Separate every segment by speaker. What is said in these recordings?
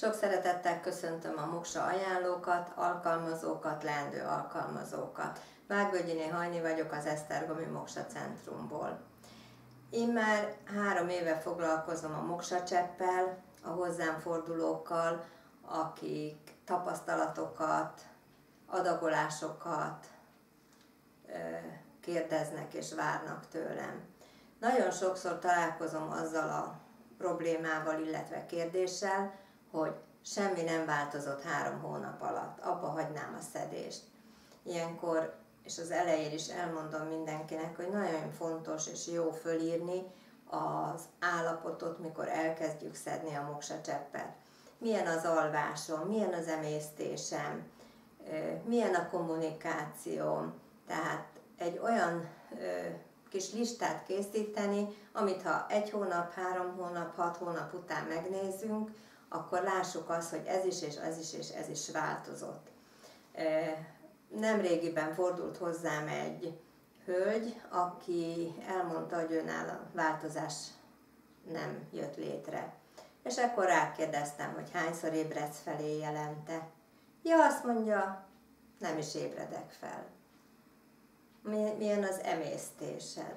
Speaker 1: Sok szeretettel köszöntöm a Moksa ajánlókat, alkalmazókat, leendő alkalmazókat. Vágvölgyiné Hajni vagyok az Esztergomi Moksa Centrumból. Én már 3 éve foglalkozom a Moksa cseppel, a hozzám fordulókkal, akik tapasztalatokat, adagolásokat kérdeznek és várnak tőlem. Nagyon sokszor találkozom azzal a problémával, illetve kérdéssel, hogy semmi nem változott 3 hónap alatt, abba hagynám a szedést. Ilyenkor, és az elején is elmondom mindenkinek, hogy nagyon fontos és jó fölírni az állapotot, mikor elkezdjük szedni a Moksa cseppet. Milyen az alvásom, milyen az emésztésem, milyen a kommunikációm, tehát egy olyan kis listát készíteni, amit ha 1 hónap, 3 hónap, 6 hónap után megnézzünk, akkor lássuk azt, hogy ez is és ez is és ez is változott. Nemrégiben fordult hozzám egy hölgy, aki elmondta, hogy őnál a változás nem jött létre. És akkor rákérdeztem, hogy hányszor ébredsz fel éjjelente. Ja, azt mondja, nem is ébredek fel. Milyen az emésztésed?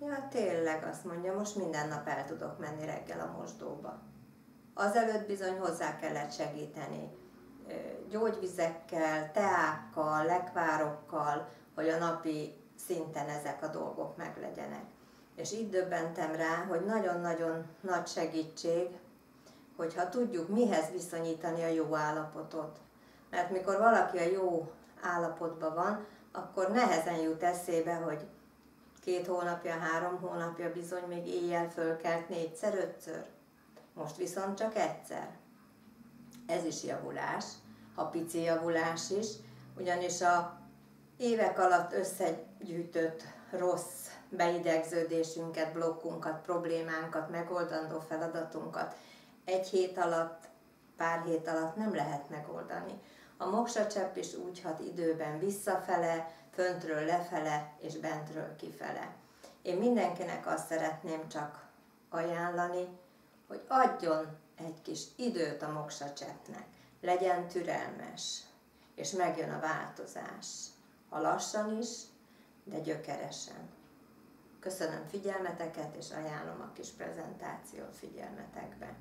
Speaker 1: Ja, tényleg, azt mondja, most minden nap el tudok menni reggel a mosdóba. Azelőtt bizony hozzá kellett segíteni gyógyvizekkel, teákkal, lekvárokkal, hogy a napi szinten ezek a dolgok meglegyenek. És így döbbentem rá, hogy nagyon-nagyon nagy segítség, hogyha tudjuk mihez viszonyítani a jó állapotot. Mert mikor valaki a jó állapotban van, akkor nehezen jut eszébe, hogy 2 hónapja, 3 hónapja bizony még éjjel fölkelt 4-szer, 5-ször. Most viszont csak egyszer. Ez is javulás, ha pici javulás is, ugyanis a évek alatt összegyűjtött rossz beidegződésünket, blokkunkat, problémánkat, megoldandó feladatunkat 1 hét alatt, pár hét alatt nem lehet megoldani. A Moksa csepp is úgy hat időben visszafele, föntről lefele és bentről kifele. Én mindenkinek azt szeretném csak ajánlani, hogy adjon egy kis időt a Moksa cseppnek, legyen türelmes, és megjön a változás. Ha lassan is, de gyökeresen. Köszönöm figyelmeteket, és ajánlom a kis prezentációt figyelmetekbe.